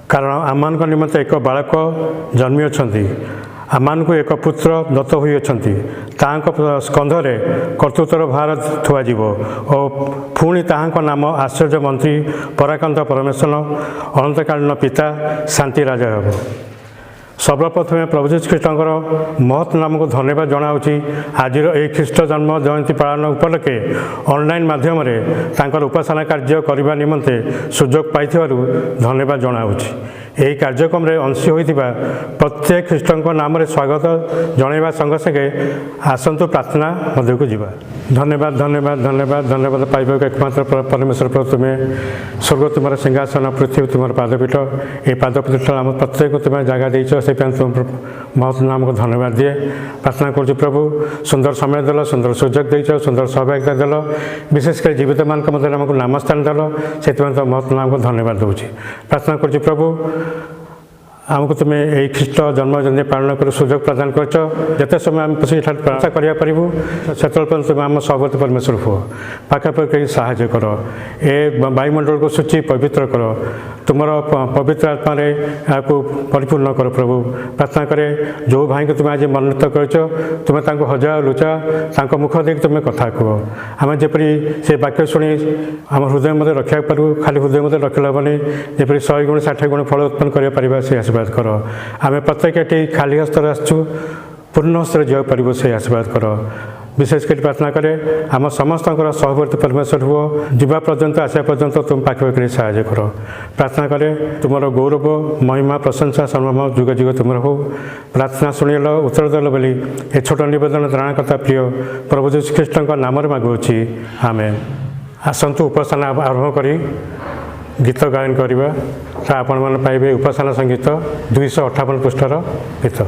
कारण आम निमंते एक बालक जन्मी अच्छा आम को एक पुत्र दत्त होती स्कंधरे कर्तृत्वर भार थुआज और पुणी नाम आश्चर्य मंत्री पराकांत परमेश्वर अनंतकालीन पिता शांति राजा हे सर्वप्रथमे प्रभु जीशु ख्रीष्टर महत् नाम को धन्यवाद जनाऊँगी आज ये ख्रीष्ट जन्म जयंती पालन उपलक्षे ऑनलाइन माध्यम उपासना कार्य करने निमंते सुजोग पाई धन्यवाद जनाऊँगी यही कार्यक्रम में अंशी होता प्रत्येक ख्रीष्टों नाम स्वागत जनवा संगे संगे आसतु प्रार्थना मध्य को जीवा धन्यवाद धन्यवाद धन्यवाद धन्यवाद पाइबा एकमात्र परमेश्वर प्रभु तुम्हें स्वर्ग तुम सिंहासन पृथ्वी तुम पादपीठ ये पादपीठ आम प्रत्येक को तुम्हें जगह देच से तुम महत् नाम को धन्यवाद दिए प्रार्थना कर प्रभु सुंदर समय देल सुंदर सुजोग देच सुंदर सहभागिता देल विशेषकर जीवित मान मध्य आमको नामस्थान देल से तो महत् नाम को धन्यवाद दूसरी प्रार्थना कर प्रभु आमको तुम्हें यही ख्रीष्ट जन्म जयंती पालन कर सुजोग प्रदान करते समय आम प्रार्थना करूँ से तुम आम सबती परमेश्वर हुआ पाखापाखि साहाय्य कर ए वायुमंडल को सूची पवित्र कर तुम पवित्र आत्मा को परिपूर्ण कर प्रभु प्रार्थना करे जो भाई को तुम आज मनोनीत कर तुम्हें हजा लुचा मुख देख तुम्हें कथा कह आम जपरी से वाक्य शुणी आम हृदय मध्य रखा पारू खाली हृदय मध्य रखला बनी जपरी 100 गुण 60 गुण फल उत्पन्न कर से आशीर्वाद कर आम प्रत्येक ये खाली हस्तर आसु पूर्ण हस्तर जा पार से आशीर्वाद कर विशेषकर प्रार्थना करे आम समस्त सहवर्ती परमेश्वर हुआ जीवा पर्यंत आसा पर्यंत तुम पाखे साहाय्य कर प्रार्थना करे तुम गौरव महिमा प्रशंसा सर्वम जुग जुग तुम हो प्रार्थना शुणिल उत्तर देल बोली ए छोट नवेदन त्राणकर्ता प्रिय प्रभु जीशु ख्रीष्टर नाम मागुची आमे आसतु उपासना आरंभ करी गीत गायन करवा आपण मैंने पाइबे उपासना संगीत 258 पृष्ठर गीत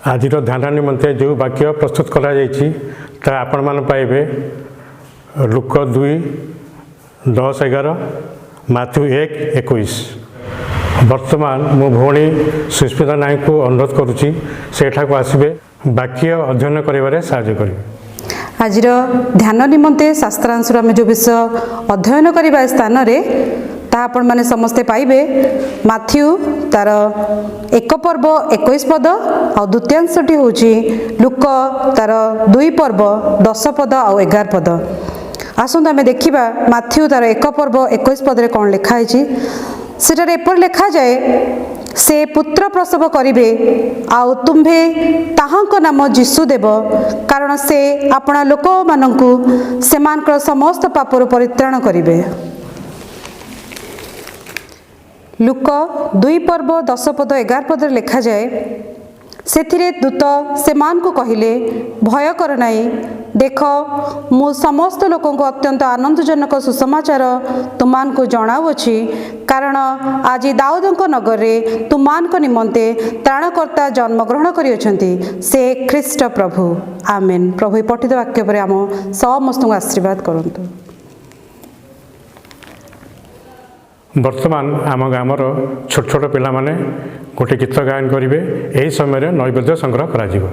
आज ध्यान निमंते जो वाक्य प्रस्तुत कराଯାଇଛି ता आपण मान पाइबे लुक 2:10-11 माथ्यू 1:21। वर्तमान मो भौणी सुस्मिता नायक को अनुरोध करुच्ची सेठा को आसबे वाक्य अध्ययन करिवारे साहाय्य करिवे। आज ध्यान निमंते शास्त्रांश आम जो विषय अध्ययन करने स्थान ता आपण माने समस्ते पाइबे माथ्यू तार 1 पर्व 21 पद आ द्वितीयांशटी होची लुक तार 2 पर्व 10 पद आ 11 पद। आसंत आमे देखिबा माथ्यू तार 1 पर्व 21 पद रे कोन लिखा है सेटार एपर लिखा जाए से पुत्र प्रसव करिवे आउ तुम्भे ताहांक नाम जीशु देव कारण से अपना लोक मानंकु सेमानकर समस्त पापरु परित्राण करिवे। लुक 2 पर्व 10 पद 11 पद लिखा जाए सेथिरे दूत सेमान को कहिले भय कर नाई देख मु समस्त लोक को अत्यंत आनंदजनक सुसमाचार तुमान को जनाऊँगी कारण आज दाऊद नगर रे तुमान को निमंते त्राणकर्ता जन्मग्रहण करियछंती से ख्रीष्ट प्रभु। आमेन। प्रभु पठित वाक्य पर आम समस्त को आशीर्वाद करंतु। वर्तमान आम ग्रामर छोट छोट पिला माने गोटे गीत गायन करेंगे। यही समय नैवेद्य संग्रह करा जिवो।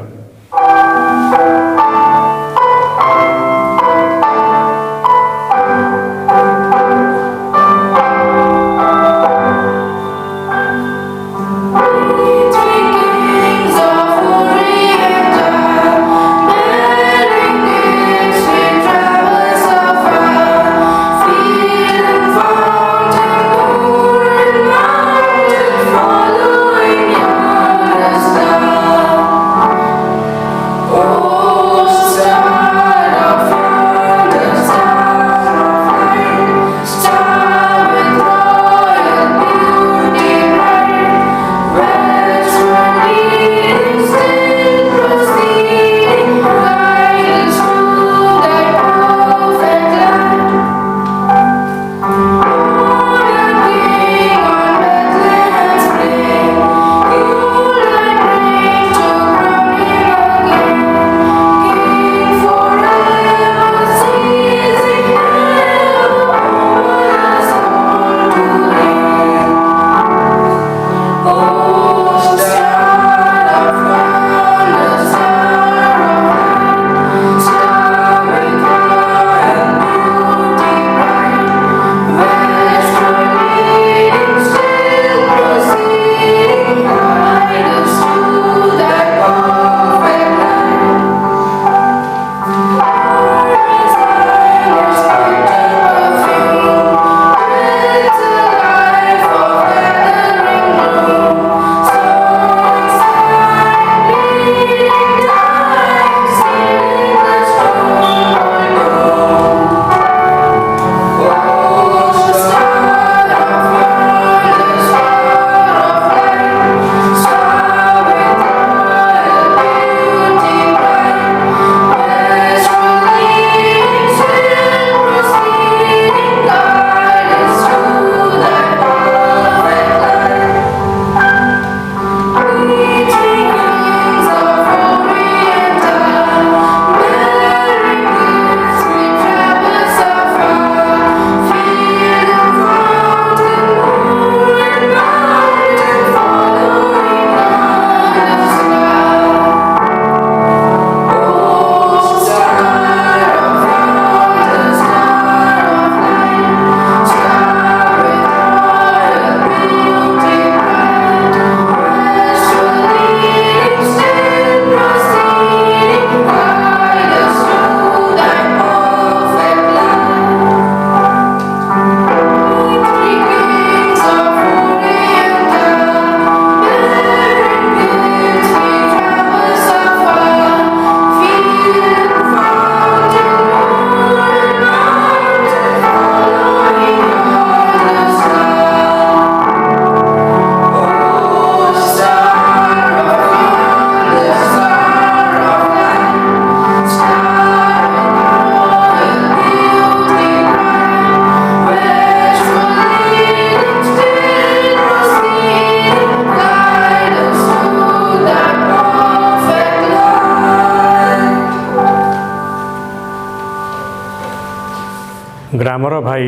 ଗ୍ରାମର ଭାଇ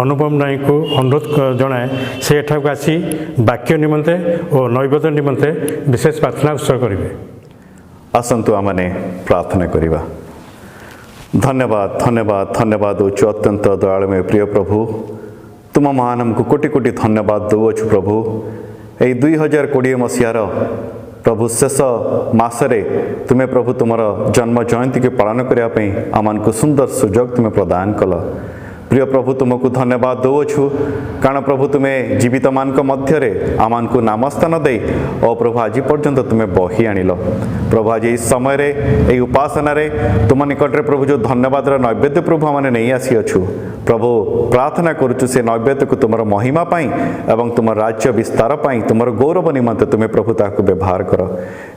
ଅନୁପମ ନାୟକଙ୍କୁ ଅନୁରୋଧ ଜଣାଏ ସେ ଏଠାକୁ ଆସି ବାକ୍ୟ ନିମନ୍ତେ ଓ ନୈବେଦ୍ୟ ନିମନ୍ତେ ବିଶେଷ ପ୍ରାର୍ଥନା ଉତ୍ସର୍ଗ କରିବେ। ଆସନ୍ତୁ ଆମମାନେ ପ୍ରାର୍ଥନା କରିବା। ଧନ୍ୟବାଦ ଧନ୍ୟବାଦ ଧନ୍ୟବାଦ ଦେଉଛୁ ଅତ୍ୟନ୍ତ ଦୟାଳୁମୟ ପ୍ରିୟ ପ୍ରଭୁ, ତୁମ ମହାନମକୁ କୋଟି କୋଟି ଧନ୍ୟବାଦ ଦେଉଅଛୁ ପ୍ରଭୁ। ଏଇ 2020 ମସିହାର ପ୍ରଭୁ ଶେଷ ମାସରେ ତୁମେ ପ୍ରଭୁ ତୁମର ଜନ୍ମ ଜୟନ୍ତୀକୁ ପାଳନ କରିବା ପାଇଁ ଆମମାନଙ୍କୁ ସୁନ୍ଦର ସୁଯୋଗ ତୁମେ ପ୍ରଦାନ କଲ। ପ୍ରିୟ ପ୍ରଭୁ ତୁମକୁ ଧନ୍ୟବାଦ ଦେଉଅଛୁ, କାରଣ ପ୍ରଭୁ ତୁମେ ଜୀବିତମାନଙ୍କ ମଧ୍ୟରେ ଆମମାନଙ୍କୁ ନାମସ୍ଥାନ ଦେଇ ଓ ପ୍ରଭୁ ଆଜି ପର୍ଯ୍ୟନ୍ତ ତୁମେ ବହି ଆଣିଲ। ପ୍ରଭୁ ଆଜି ଏହି ସମୟରେ ଏହି ଉପାସନାରେ ତୁମ ନିକଟରେ ପ୍ରଭୁ ଯେଉଁ ଧନ୍ୟବାଦର ନୈବେଦ୍ୟ ପ୍ରଭୁ ଆମେ ନେଇ ଆସିଅଛୁ, ପ୍ରଭୁ ପ୍ରାର୍ଥନା କରୁଛୁ ସେ ନୈବେଦ୍ୟକୁ ତୁମର ମହିମା ପାଇଁ ଏବଂ ତୁମର ରାଜ୍ୟ ବିସ୍ତାର ପାଇଁ ତୁମର ଗୌରବ ନିମନ୍ତେ ତୁମେ ପ୍ରଭୁ ତାହାକୁ ବ୍ୟବହାର କର।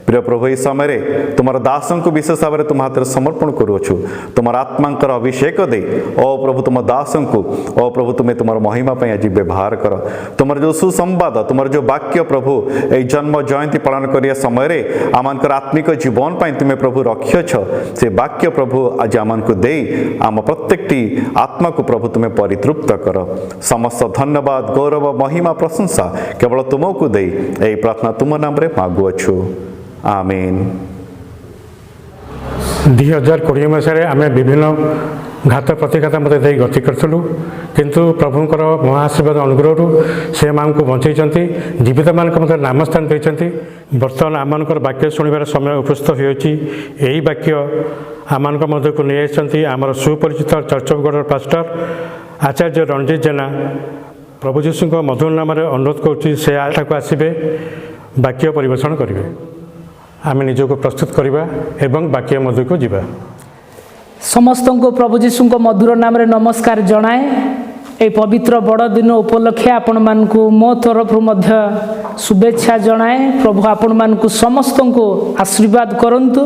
ପ୍ରିୟ ପ୍ରଭୁ ଏହି ସମୟରେ ତୁମର ଦାସଙ୍କୁ ବିଶେଷ ଭାବରେ ତୁମ ହାତରେ ସମର୍ପଣ କରୁଅଛୁ। ତୁମର ଆତ୍ମାଙ୍କର ଅଭିଷେକ ଦେଇ ଓ ପ୍ରଭୁ ତୁମ ଦାସଙ୍କୁ ଓ ପ୍ରଭୁ ତୁମେ ତୁମର ମହିମା ପାଇଁ ଆଜି ବ୍ୟବହାର କର। ତୁମର ଯେଉଁ ସୁସମ୍ବାଦ, ତୁମର ଯେଉଁ ବାକ୍ୟ ପ୍ରଭୁ ଏହି ଜନ୍ମ ଜୟନ୍ତୀ ପାଳନ କରିବା ସମୟରେ ଆମମାନଙ୍କର ଆତ୍ମିକ ଜୀବନ ପାଇଁ ତୁମେ ପ୍ରଭୁ ରଖିଅଛ, ସେ ବାକ୍ୟ ପ୍ରଭୁ ଆଜି ଆମମାନଙ୍କୁ ଦେଇ ଆମ ପ୍ରତ୍ୟେକଟି ଆତ୍ମାକୁ ପ୍ରଭୁ ତୁମେ ପରିତୃପ୍ତ କର। ସମସ୍ତ ଧନ୍ୟବାଦ ଗୌରବ ମହିମା ପ୍ରଶଂସା କେବଳ ତୁମକୁ ଦେଇ ଏହି ପ୍ରାର୍ଥନା ତୁମ ନାମରେ ମାଗୁଅଛୁ, ଆମେନ୍। 2020 ମସିହାରେ ଆମେ ବିଭିନ୍ନ ଘାତ ପ୍ରତିଘାତ ମୋତେ ଦେଇ ଗତି କରିଥିଲୁ, କିନ୍ତୁ ପ୍ରଭୁଙ୍କର ମହାଆଶୀର୍ବାଦ ଅନୁଗ୍ରହରୁ ସେ ଆମକୁ ବଞ୍ଚାଇଛନ୍ତି, ଜୀବିତମାନଙ୍କ ମଧ୍ୟରେ ନାମସ୍ଥାନ ଦେଇଛନ୍ତି। ବର୍ତ୍ତମାନ ଆମମାନଙ୍କର ବାକ୍ୟ ଶୁଣିବାର ସମୟ ଉପସ୍ଥିତ ହୋଇଅଛି। ଏହି ବାକ୍ୟ ଆମମାନଙ୍କ ମଧ୍ୟକୁ ନେଇ ଆସିଛନ୍ତି ଆମର ସୁପରିଚିତ ଚର୍ଚ୍ଚ ଅଫ୍ ଗଡ଼ର ପାଷ୍ଟର ଆଚାର୍ଯ୍ୟ ରଣଜିତ ଜେନା। ପ୍ରଭୁ ଯୀଶୁଙ୍କ ମଧୁର ନାମରେ ଅନୁରୋଧ କରୁଛି ସେ ଏଠାକୁ ଆସିବେ, ବାକ୍ୟ ପରିବେଷଣ କରିବେ। ଆମେ ନିଜକୁ ପ୍ରସ୍ତୁତ କରିବା ଏବଂ ବାକ୍ୟ ମଧ୍ୟକୁ ଯିବା। ସମସ୍ତଙ୍କୁ ପ୍ରଭୁ ଯୀଶୁଙ୍କ ମଧୁର ନାମରେ ନମସ୍କାର ଜଣାଏ। এই পবিত্র বড়দিন উপলক্ষে ଆପଣମାନଙ୍କୁ ମୋ ତରଫରୁ ମଧ୍ୟ শুভেচ্ছা ଜଣାଏ। ପ୍ରଭୁ ଆପଣମାନଙ୍କୁ ସମସ୍ତଙ୍କୁ ଆଶୀର୍ବାଦ କରନ୍ତୁ।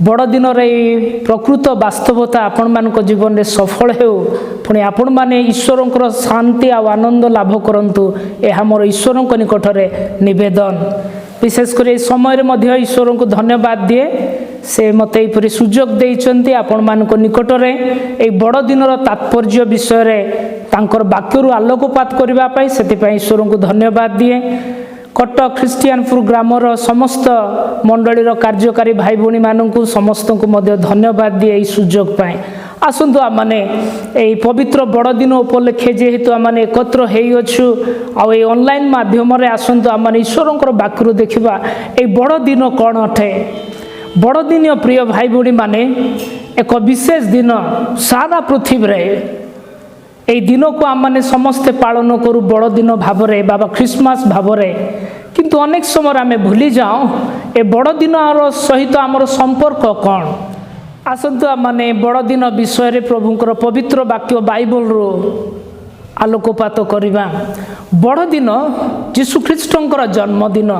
ବଡ଼ଦିନର ଏହି ପ୍ରକୃତ ବାସ୍ତବତା ଆପଣମାନଙ୍କ ଜୀବନରେ ସଫଳ ହେଉ, ପୁଣି ଆପଣମାନେ ଈଶ୍ୱରଙ୍କର ଶାନ୍ତି ଆଉ ଆନନ୍ଦ ଲାଭ କରନ୍ତୁ, ଏହା ମୋର ଈଶ୍ୱରଙ୍କ ନିକଟରେ ନିବେଦନ। ବିଶେଷ କରି ଏହି ସମୟରେ ମଧ୍ୟ ଈଶ୍ୱରଙ୍କୁ ଧନ୍ୟବାଦ ଦିଏ, ସେ ମୋତେ ଏହିପରି ସୁଯୋଗ ଦେଇଛନ୍ତି ଆପଣମାନଙ୍କ ନିକଟରେ ଏହି ବଡ଼ଦିନର ତାତ୍ପର୍ଯ୍ୟ ବିଷୟରେ ତାଙ୍କର ବାକ୍ୟରୁ ଆଲୋକପାତ କରିବା ପାଇଁ। ସେଥିପାଇଁ ଈଶ୍ୱରଙ୍କୁ ଧନ୍ୟବାଦ ଦିଏ। କଟକ ଖ୍ରୀଷ୍ଟିଆନପୁର ଗ୍ରାମର ସମସ୍ତ ମଣ୍ଡଳୀର କାର୍ଯ୍ୟକାରୀ ଭାଇ ଭଉଣୀମାନଙ୍କୁ ସମସ୍ତଙ୍କୁ ମଧ୍ୟ ଧନ୍ୟବାଦ ଦିଏ ଏହି ସୁଯୋଗ ପାଇଁ। ଆସନ୍ତୁ ଆମମାନେ ଏହି ପବିତ୍ର ବଡ଼ଦିନ ଉପଲକ୍ଷେ ଯେହେତୁ ଆମମାନେ ଏକତ୍ର ହୋଇଅଛୁ, ଆଉ ଏହି ଅନଲାଇନ୍ ମାଧ୍ୟମରେ ଆସନ୍ତୁ ଆମମାନେ ଈଶ୍ୱରଙ୍କର ବାକ୍ୟରୁ ଦେଖିବା ଏହି ବଡ଼ଦିନ କ'ଣ ଅଟେ। ବଡ଼ଦିନ ପ୍ରିୟ ଭାଇ ଭଉଣୀମାନେ ଏକ ବିଶେଷ ଦିନ। ସାରା ପୃଥିବୀରେ এই দিনକୁ ଆମମାନେ ସମସ୍ତେ ପାଳନ କରୁ ବଡ଼ଦିନ ଭାବରେ ବା ଖ୍ରୀଷ୍ଟମାସ ଭାବରେ, କିନ୍ତୁ ଅନେକ ସମୟରେ ଆମେ ଭୁଲି ଯାଉ ଏ ବଡ଼ଦିନର ସହିତ ଆମର ସମ୍ପର୍କ କ'ଣ। ଆସନ୍ତୁ ଆମମାନେ ବଡ଼ଦିନ ବିଷୟରେ ପ୍ରଭୁଙ୍କର ପବିତ୍ର ବାକ୍ୟ ବାଇବଲରୁ ଆଲୋକପାତ କରିବା। ବଡ଼ଦିନ ଯୀଶୁଖ୍ରୀଷ୍ଟଙ୍କର ଜନ୍ମଦିନ।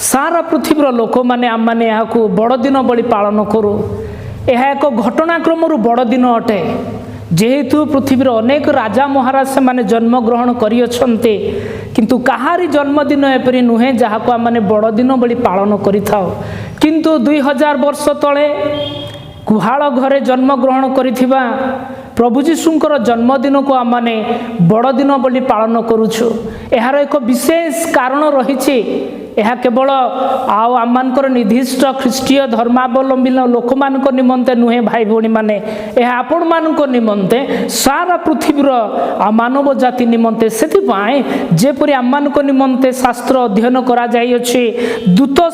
ସାରା ପୃଥିବୀର ଲୋକମାନେ ଆମମାନେ ଏହାକୁ ବଡ଼ଦିନ ଭଳି ପାଳନ କରୁ। ଏହା ଏକ ଘଟଣାକ୍ରମରୁ ବଡ଼ଦିନ ଅଟେ, ଯେହେତୁ ପୃଥିବୀର ଅନେକ ରାଜା ମହାରାଜ ସେମାନେ ଜନ୍ମଗ୍ରହଣ କରିଅଛନ୍ତି, କିନ୍ତୁ କାହାରି ଜନ୍ମଦିନ ଏପରି ନୁହେଁ ଯାହାକୁ ଆମମାନେ ବଡ଼ଦିନ ଭଳି ପାଳନ କରିଥାଉ। କିନ୍ତୁ 2000 ବର୍ଷ ତଳେ ଗୁହାଳ ଘରେ ଜନ୍ମଗ୍ରହଣ କରିଥିବା ପ୍ରଭୁ ଯୀଶୁଙ୍କର ଜନ୍ମଦିନକୁ ଆମମାନେ ବଡ଼ଦିନ ବୋଲି ପାଳନ କରୁଛୁ। ଏହାର ଏକ ବିଶେଷ କାରଣ ରହିଛି। ଏହା କେବଳ ଆଉ ଆମମାନଙ୍କର ନିର୍ଦ୍ଦିଷ୍ଟ ଖ୍ରୀଷ୍ଟୀୟ ଧର୍ମାବଲମ୍ବୀ ଲୋକମାନଙ୍କ ନିମନ୍ତେ ନୁହେଁ ଭାଇ ଭଉଣୀମାନେ, ଏହା ଆପଣମାନଙ୍କ ନିମନ୍ତେ, ସାରା ପୃଥିବୀର ମାନବ ଜାତି ନିମନ୍ତେ। ସେଥିପାଇଁ ଯେପରି ଆମମାନଙ୍କ ନିମନ୍ତେ ଶାସ୍ତ୍ର ଅଧ୍ୟୟନ କରାଯାଇଅଛି,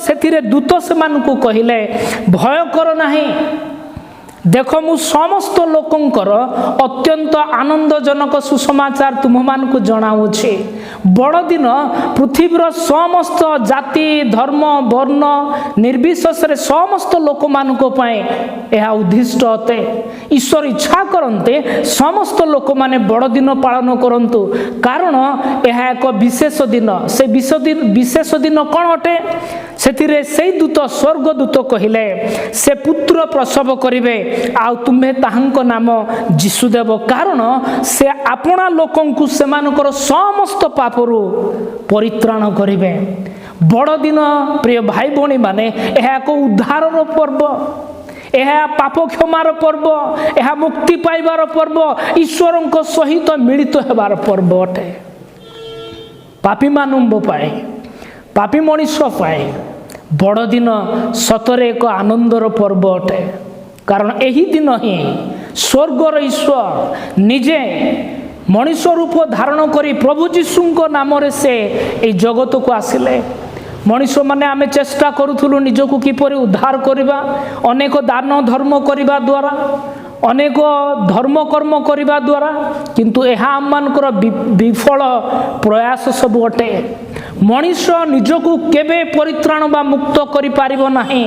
ସେଥିରେ ଦୂତ ସେମାନଙ୍କୁ କହିଲେ ଭୟ କର ନାହିଁ, ଦେଖ ମୁଁ ସମସ୍ତ ଲୋକଙ୍କର ଅତ୍ୟନ୍ତ ଆନନ୍ଦଜନକ ସୁସମାଚାର ତୁମମାନଙ୍କୁ ଜଣାଉଛି। ବଡ଼ଦିନ ପୃଥିବୀର ସମସ୍ତ ଜାତି ଧର୍ମ ବର୍ଣ୍ଣ ନିର୍ବିଶେଷରେ ସମସ୍ତ ଲୋକମାନଙ୍କ ପାଇଁ ଏହା ଉଦ୍ଦିଷ୍ଟ ଅଟେ। ଈଶ୍ୱର ଇଚ୍ଛା କରନ୍ତେ ସମସ୍ତ ଲୋକମାନେ ବଡ଼ଦିନ ପାଳନ କରନ୍ତୁ, କାରଣ ଏହା ଏକ ବିଶେଷ ଦିନ। ସେ ବିଶେଷ ଦିନ କ'ଣ ଅଟେ? ସେଥିରେ ସେଇ ଦୂତ ସ୍ୱର୍ଗଦୂତ କହିଲେ ସେ ପୁତ୍ର ପ୍ରସବ କରିବେ, ଆଉ ତୁମେ ତାହାଙ୍କ ନାମ ଯୀଶୁ ଦେବ, କାରଣ ସେ ଆପଣା ଲୋକଙ୍କୁ ସେମାନଙ୍କର ସମସ୍ତ ପାପରୁ ପରିତ୍ରାଣ କରିବେ। ବଡ଼ଦିନ ପ୍ରିୟ ଭାଇ ଭଉଣୀମାନେ ଏହା ଏକ ଉଦ୍ଧାରର ପର୍ବ। ଏହା ପାପ କ୍ଷମାର ପର୍ବ, ଏହା ମୁକ୍ତି ପାଇବାର ପର୍ବ, ଈଶ୍ୱରଙ୍କ ସହିତ ମିଳିତ ହେବାର ପର୍ବ ଅଟେ। ପାପୀମାନଙ୍କ ପାଇଁ, ପାପୀ ମଣିଷ ପାଇଁ ବଡ଼ଦିନ ସତରେ ଏକ ଆନନ୍ଦର ପର୍ବ ଅଟେ। କାରଣ ଏହି ଦିନ ହିଁ ସ୍ୱର୍ଗର ଈଶ୍ୱର ନିଜେ ମଣିଷ ରୂପ ଧାରଣ କରି ପ୍ରଭୁ ଯୀଶୁଙ୍କ ନାମରେ ସେ ଏହି ଜଗତକୁ ଆସିଲେ। ମଣିଷମାନେ ଆମେ ଚେଷ୍ଟା କରୁଥିଲୁ ନିଜକୁ କିପରି ଉଦ୍ଧାର କରିବା, ଅନେକ ଦାନ ଧର୍ମ କରିବା ଦ୍ୱାରା, ଅନେକ ଧର୍ମକର୍ମ କରିବା ଦ୍ୱାରା, କିନ୍ତୁ ଏହା ଆମମାନଙ୍କର ବିଫଳ ପ୍ରୟାସ ସବୁ ଅଟେ। ମଣିଷ ନିଜକୁ କେବେ ପରିତ୍ରାଣ ବା ମୁକ୍ତ କରିପାରିବ ନାହିଁ।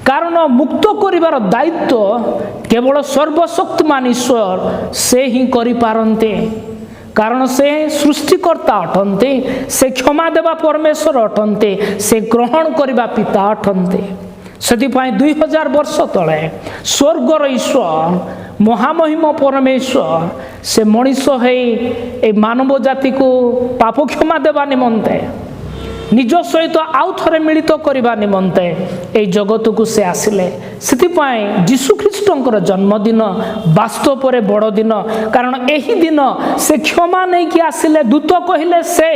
କାରଣ ମୁକ୍ତ କରିବାର ଦାୟିତ୍ୱ କେବଳ ସର୍ବଶକ୍ତିମାନ ଈଶ୍ୱର ସେ ହିଁ କରିପାରନ୍ତି। କାରଣ ସେ ସୃଷ୍ଟିକର୍ତ୍ତା ଅଟନ୍ତି, ସେ କ୍ଷମା ଦେବା ପରମେଶ୍ୱର ଅଟନ୍ତି, ସେ ଗ୍ରହଣ କରିବା ପିତା ଅଟନ୍ତି। ସେଥିପାଇଁ 2000 ବର୍ଷ ତଳେ ସ୍ୱର୍ଗର ଈଶ୍ୱର ମହାମହିମ ପରମେଶ୍ୱର ସେ ମଣିଷ ହେଇ ଏ ମାନବ ଜାତିକୁ ପାପ କ୍ଷମା ଦେବା ନିମନ୍ତେ, ନିଜ ସହିତ ଆଉ ଥରେ ମିଳିତ କରିବା ନିମନ୍ତେ ଏହି ଜଗତକୁ ସେ ଆସିଲେ। ସେଥିପାଇଁ ଯୀଶୁଖ୍ରୀଷ୍ଟଙ୍କର ଜନ୍ମଦିନ ବାସ୍ତବରେ ବଡ଼ ଦିନ। କାରଣ ଏହି ଦିନ ସେ କ୍ଷମା ନେଇକି ଆସିଲେ। ଦୂତ କହିଲେ ସେ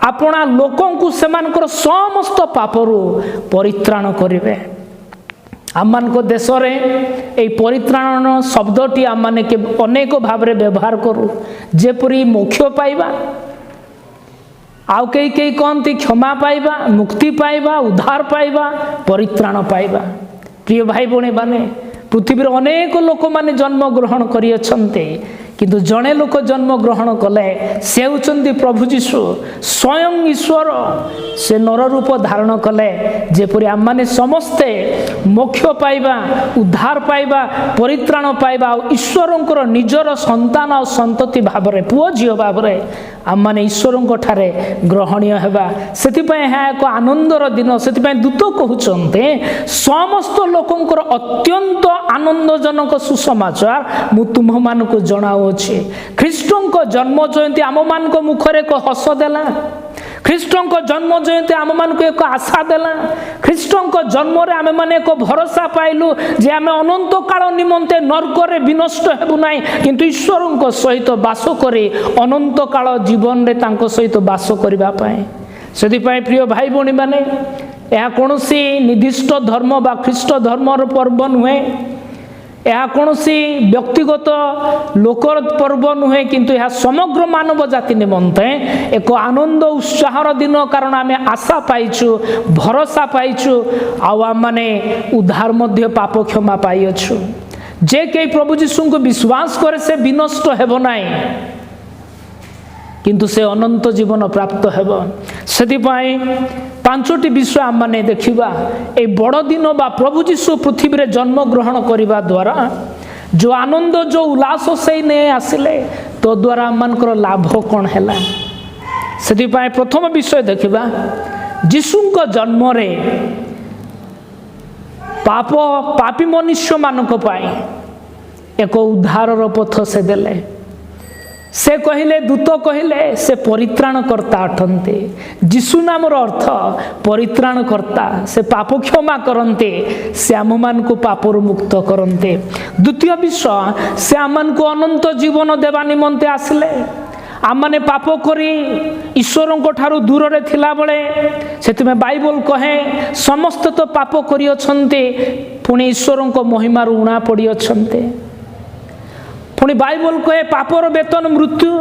ଆପଣା ଲୋକଙ୍କୁ ସେମାନଙ୍କର ସମସ୍ତ ପାପରୁ ପରିତ୍ରାଣ କରିବେ। ଆମମାନଙ୍କ ଦେଶରେ ଏହି ପରିତ୍ରାଣ ଶବ୍ଦଟି ଆମମାନେ ଅନେକ ଭାବରେ ବ୍ୟବହାର କରୁ, ଯେପରି ମୋକ୍ଷ ପାଇବା, ଆଉ କେହି କହନ୍ତି କ୍ଷମା ପାଇବା, ମୁକ୍ତି ପାଇବା, ଉଦ୍ଧାର ପାଇବା, ପରିତ୍ରାଣ ପାଇବା। ପ୍ରିୟ ଭାଇ ଭଉଣୀମାନେ, ପୃଥିବୀରେ ଅନେକ ଲୋକମାନେ ଜନ୍ମଗ୍ରହଣ କରିଅଛନ୍ତି, କିନ୍ତୁ ଜଣେ ଲୋକ ଜନ୍ମଗ୍ରହଣ କଲେ, ସେ ହେଉଛନ୍ତି ପ୍ରଭୁ ଯୀଶୁ ସ୍ୱୟଂ ଈଶ୍ୱର। ସେ ନର ରୂପ ଧାରଣ କଲେ ଯେପରି ଆମମାନେ ସମସ୍ତେ ମୋକ୍ଷ ପାଇବା, ଉଦ୍ଧାର ପାଇବା, ପରିତ୍ରାଣ ପାଇବା, ଆଉ ଈଶ୍ୱରଙ୍କର ନିଜର ସନ୍ତାନ ଆଉ ସନ୍ତତି ଭାବରେ, ପୁଅ ଝିଅ ଭାବରେ ଆମମାନେ ଈଶ୍ୱରଙ୍କ ଠାରେ ଗ୍ରହଣୀୟ ହେବା। ସେଥିପାଇଁ ଏହା ଏକ ଆନନ୍ଦର ଦିନ। ସେଥିପାଇଁ ଦୂତ କହୁଛନ୍ତି ସମସ୍ତ ଲୋକଙ୍କର ଅତ୍ୟନ୍ତ ଆନନ୍ଦଜନକ ସୁସମାଚାର ମୁଁ ତୁମମାନଙ୍କୁ ଜଣାଉଅଛି। ଖ୍ରୀଷ୍ଟଙ୍କ ଜନ୍ମ ଜୟନ୍ତୀ ଆମମାନଙ୍କ ମୁଖରେ ଏକ ହସ ଦେଲା। ଖ୍ରୀଷ୍ଟଙ୍କ ଜନ୍ମ ଜୟନ୍ତୀ ଆମମାନଙ୍କୁ ଏକ ଆଶା ଦେଲା। ଖ୍ରୀଷ୍ଟଙ୍କ ଜନ୍ମରେ ଆମେମାନେ ଏକ ଭରସା ପାଇଲୁ ଯେ ଆମେ ଅନନ୍ତ କାଳ ନିମନ୍ତେ ନର୍କରେ ବିନଷ୍ଟ ହେବୁ ନାହିଁ, କିନ୍ତୁ ଈଶ୍ୱରଙ୍କ ସହିତ ବାସ କରି ଅନନ୍ତ କାଳ ଜୀବନରେ ତାଙ୍କ ସହିତ ବାସ କରିବା ପାଇଁ। ସେଥିପାଇଁ ପ୍ରିୟ ଭାଇ ଭଉଣୀମାନେ, ଏହା କୌଣସି ନିର୍ଦ୍ଦିଷ୍ଟ ଧର୍ମ ବା ଖ୍ରୀଷ୍ଟ ଧର୍ମର ପର୍ବ ନୁହେଁ, ଏହା କୌଣସି ବ୍ୟକ୍ତିଗତ ଲୋକର ପର୍ବ ନୁହେଁ, କିନ୍ତୁ ଏହା ସମଗ୍ର ମାନବ ଜାତି ନିମନ୍ତେ ଏକ ଆନନ୍ଦ ଉତ୍ସାହର ଦିନ। କାରଣ ଆମେ ଆଶା ପାଇଛୁ, ଭରସା ପାଇଛୁ, ଆଉ ଆମମାନେ ଉଦ୍ଧାର ମଧ୍ୟ ପାପ କ୍ଷମା ପାଇଅଛୁ। ଯେ କେହି ପ୍ରଭୁ ଯୀଶୁଙ୍କୁ ବିଶ୍ୱାସ କରେ ସେ ବିନଷ୍ଟ ହେବ ନାହିଁ, କିନ୍ତୁ ସେ ଅନନ୍ତ ଜୀବନ ପ୍ରାପ୍ତ ହେବ। ସେଥିପାଇଁ 5ଟି ବିଷୟ ଆମମାନେ ଦେଖିବା। এই ବଡ଼ ଦିନ ବା ପ୍ରଭୁ ଯୀଶୁ ପୃଥିବୀରେ ଜନ୍ମଗ୍ରହଣ କରିବା ଦ୍ୱାରା ଯେଉଁ ଆନନ୍ଦ, ଯେଉଁ ଉଲ୍ଲାସ ସେଇ ନେଇ ଆସିଲେ, ତ ଦ୍ୱାରା ଆମମାନଙ୍କର ଲାଭ କ'ଣ ହେଲା। ସେଥିପାଇଁ ପ୍ରଥମ ବିଷୟ ଦେଖିବା, ଯୀଶୁଙ୍କ ଜନ୍ମରେ ପାପୀ ମନୁଷ୍ୟମାନଙ୍କ ପାଇଁ ଏକ ଉଦ୍ଧାରର ପଥ ସେ ଦେଲେ। ସେ କହିଲେ, ଦୂତ କହିଲେ ସେ ପରିତ୍ରାଣକର୍ତ୍ତା ଅଟନ୍ତି। ଯୀଶୁ ନାମର ଅର୍ଥ ପରିତ୍ରାଣକର୍ତ୍ତା। ସେ ପାପ କ୍ଷମା କରନ୍ତି, ସେ ଆମମାନଙ୍କୁ ପାପରୁ ମୁକ୍ତ କରନ୍ତି। ଦ୍ୱିତୀୟ ବିଷୟ, ସେ ଆମମାନଙ୍କୁ ଅନନ୍ତ ଜୀବନ ଦେବା ନିମନ୍ତେ ଆସିଲେ। ଆମମାନେ ପାପ କରି ଈଶ୍ୱରଙ୍କ ଠାରୁ ଦୂରରେ ଥିଲାବେଳେ, ସେଥିପାଇଁ ବାଇବଲ କହେ ସମସ୍ତେ ତ ପାପ କରିଅଛନ୍ତି, ପୁଣି ଈଶ୍ୱରଙ୍କ ମହିମାରୁ ଉଣା ପଡ଼ିଅଛନ୍ତି। ପୁଣି ବାଇବଲ କହେ ପାପର ବେତନ ମୃତ୍ୟୁ।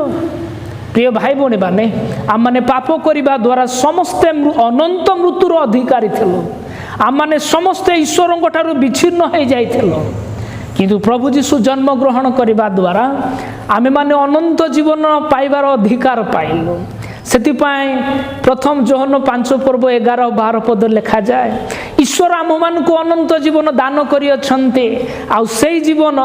ପ୍ରିୟ ଭାଇ ଭଉଣୀମାନେ, ଆମମାନେ ପାପ କରିବା ଦ୍ୱାରା ସମସ୍ତେ ଅନନ୍ତ ମୃତ୍ୟୁର ଅଧିକାରୀ ଥିଲୁ। ଆମମାନେ ସମସ୍ତେ ଈଶ୍ୱରଙ୍କ ଠାରୁ ବିଚ୍ଛିନ୍ନ ହୋଇଯାଇଥିଲୁ, କିନ୍ତୁ ପ୍ରଭୁ ଯୀଶୁ ଜନ୍ମଗ୍ରହଣ କରିବା ଦ୍ୱାରା ଆମେମାନେ ଅନନ୍ତ ଜୀବନ ପାଇବାର ଅଧିକାର ପାଇଲୁ। ସେଥିପାଇଁ ପ୍ରଥମ ଯୋହନ 5:11-12 ପଦ ଲେଖାଯାଏ, ଈଶ୍ୱର ଆମମାନଙ୍କୁ ଅନନ୍ତ ଜୀବନ ଦାନ କରିଅଛନ୍ତି, ଆଉ ସେଇ ଜୀବନ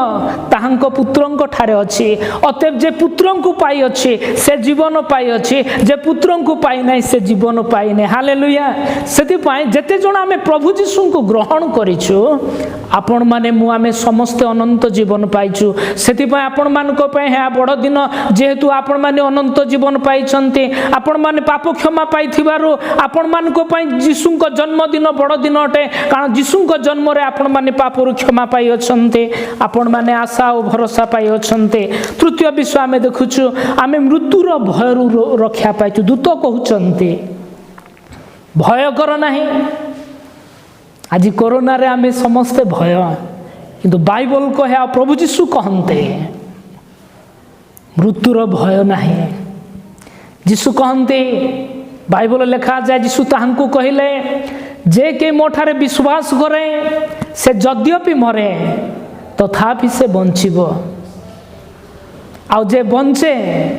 ତାହାଙ୍କ ପୁତ୍ରଙ୍କ ଠାରେ ଅଛି। ଅତଏବ ଯେ ପୁତ୍ରଙ୍କୁ ପାଇଅଛି ସେ ଜୀବନ ପାଇଅଛି, ଯେ ପୁତ୍ରଙ୍କୁ ପାଇନାହିଁ ସେ ଜୀବନ ପାଇନାହିଁ। ହାଲେଲୁୟା। ସେଥିପାଇଁ ଯେତେ ଜଣ ଆମେ ପ୍ରଭୁ ଯୀଶୁଙ୍କୁ ଗ୍ରହଣ କରିଛୁ, ଆପଣମାନେ ଆମେ ସମସ୍ତେ ଅନନ୍ତ ଜୀବନ ପାଇଛୁ। ସେଥିପାଇଁ ଆପଣମାନଙ୍କ ପାଇଁ ଏହା ବଡ଼ ଦିନ। ଯେହେତୁ ଆପଣମାନେ ଅନନ୍ତ ଜୀବନ ପାଇଛନ୍ତି, ଆପଣମାନେ ପାପ କ୍ଷମା ପାଇଥିବାରୁ ଆପଣମାନଙ୍କ ପାଇଁ ଯୀଶୁଙ୍କ ଜନ୍ମଦିନ ବଡ଼ ଦିନ ଅଟେ, କାରଣ ଯୀଶୁଙ୍କ ଜନ୍ମରେ ଆପଣମାନେ ପାପରୁ କ୍ଷମା ପାଇଅଛନ୍ତି, ଆପଣମାନେ ଆଶା ଓ ଭରସା ପାଇଅଛନ୍ତି। ତୃତୀୟ ବିଷୟ ଆମେ ଦେଖୁଛୁ, ଆମେ ମୃତ୍ୟୁର ଭୟରୁ ରକ୍ଷା ପାଇଛୁ। ଦୂତ କହୁଛନ୍ତି ଭୟ କର ନାହିଁ। ଆଜି କରୋନାରେ ଆମେ ସମସ୍ତେ ଭୟ, କିନ୍ତୁ ବାଇବଲ କହେ ଆଉ ପ୍ରଭୁ ଯୀଶୁ କହନ୍ତେ ମୃତ୍ୟୁର ଭୟ ନାହିଁ। ଯୀଶୁ କହନ୍ତି, ବାଇବଲ ଲେଖାଯାଏ ଯୀଶୁ ତାହାଙ୍କୁ କହିଲେ, ଯେ କେହି ମୋ ଠାରେ ବିଶ୍ୱାସ କରେ ସେ ଯଦ୍ୟପି ମରେ ତଥାପି ସେ ବଞ୍ଚିବ, ଆଉ ଯେ ବଞ୍ଚେ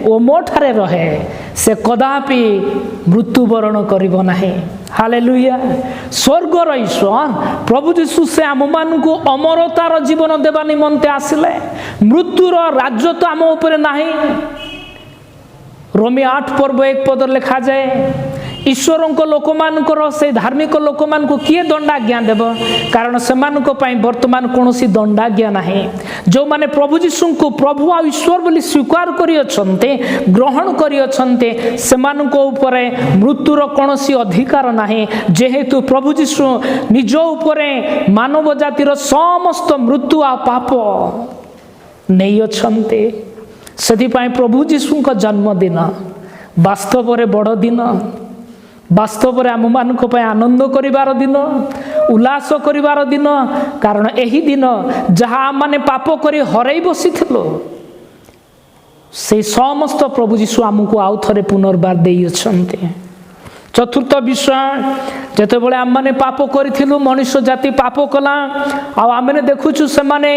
ଓ ମୋ ଠାରେ ରହେ ସେ କଦାପି ମୃତ୍ୟୁବରଣ କରିବ ନାହିଁ। ହାଲେଲୁୟା। ସ୍ୱର୍ଗର ଈଶ୍ୱର ପ୍ରଭୁ ଯୀଶୁ ସେ ଆମମାନଙ୍କୁ ଅମରତାର ଜୀବନ ଦେବା ନିମନ୍ତେ ଆସିଲେ। ମୃତ୍ୟୁର ରାଜ୍ୟ ତ ଆମ ଉପରେ ନାହିଁ। ରୋମୀ 8 ପର୍ବ 1 ପଦରେ ଲେଖାଯାଏ, ଈଶ୍ୱରଙ୍କ ଲୋକମାନଙ୍କର ସେ ଧାର୍ମିକ ଲୋକମାନଙ୍କୁ କିଏ ଦଣ୍ଡାଜ୍ଞା ଦେବ, କାରଣ ସେମାନଙ୍କ ପାଇଁ ବର୍ତ୍ତମାନ କୌଣସି ଦଣ୍ଡାଜ୍ଞା ନାହିଁ। ଯେଉଁମାନେ ପ୍ରଭୁ ଯୀଶୁଙ୍କୁ ପ୍ରଭୁ ଆଉ ଈଶ୍ୱର ବୋଲି ସ୍ୱୀକାର କରିଅଛନ୍ତି, ଗ୍ରହଣ କରିଅଛନ୍ତି, ସେମାନଙ୍କ ଉପରେ ମୃତ୍ୟୁର କୌଣସି ଅଧିକାର ନାହିଁ। ଯେହେତୁ ପ୍ରଭୁ ଯୀଶୁ ନିଜ ଉପରେ ମାନବ ଜାତିର ସମସ୍ତ ମୃତ୍ୟୁ ଆଉ ପାପ ନେଇଅଛନ୍ତି। ସେଥିପାଇଁ ପ୍ରଭୁ ଯୀଶୁଙ୍କ ଜନ୍ମଦିନ ବାସ୍ତବରେ ବଡ଼ ଦିନ, ବାସ୍ତବରେ ଆମମାନଙ୍କ ପାଇଁ ଆନନ୍ଦ କରିବାର ଦିନ, ଉଲ୍ଲାସ କରିବାର ଦିନ। କାରଣ ଏହି ଦିନ ଯାହା ଆମମାନେ ପାପ କରି ହରାଇ ବସିଥିଲୁ, ସେହି ସମସ୍ତ ପ୍ରଭୁ ଯୀଶୁ ଆମକୁ ଆଉ ଥରେ ପୁନର୍ବାର ଦେଇଅଛନ୍ତି। ଚତୁର୍ଥ ବିଷୟ, ଯେତେବେଳେ ଆମମାନେ ପାପ କରିଥିଲୁ, ମଣିଷ ଜାତି ପାପ କଲା, ଆଉ ଆମମାନେ ଦେଖୁଛୁ ସେମାନେ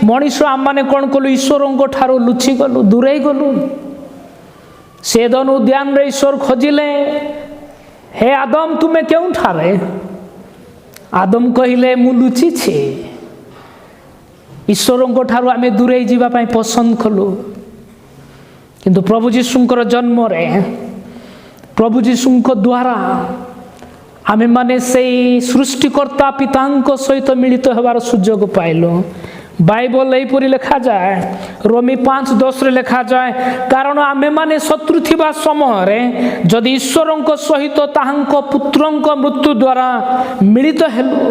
ମଣିଷ ଆମମାନେ କ'ଣ କଲୁ, ଈଶ୍ୱରଙ୍କ ଠାରୁ ଲୁଚିଗଲୁ, ଦୂରେଇ ଗଲୁ। ସେଦନ ଉଦ୍ୟାନରେ ଈଶ୍ୱର ଖୋଜିଲେ, ହେ ଆଦମ ତୁମେ କେଉଁଠାରେ? ଆଦମ କହିଲେ, ମୁଁ ଲୁଚିଛି। ଈଶ୍ୱରଙ୍କ ଠାରୁ ଆମେ ଦୂରେଇ ଯିବା ପାଇଁ ପସନ୍ଦ କଲୁ। କିନ୍ତୁ ପ୍ରଭୁ ଯୀଶୁଙ୍କର ଜନ୍ମରେ, ପ୍ରଭୁ ଯୀଶୁଙ୍କ ଦ୍ୱାରା ଆମେମାନେ ସେଇ ସୃଷ୍ଟିକର୍ତ୍ତା ପିତାଙ୍କ ସହିତ ମିଳିତ ହେବାର ସୁଯୋଗ ପାଇଲୁ। ବାଇବଲ ଏହିପରି ଲେଖାଯାଏ, ରୋମୀ 5:10ରେ ଲେଖାଯାଏ, କାରଣ ଆମେମାନେ ଶତ୍ରୁ ଥିବା ସମୟରେ ଯଦି ଈଶ୍ୱରଙ୍କ ସହିତ ତାହାଙ୍କ ପୁତ୍ରଙ୍କ ମୃତ୍ୟୁ ଦ୍ୱାରା ମିଳିତ ହେଲୁ,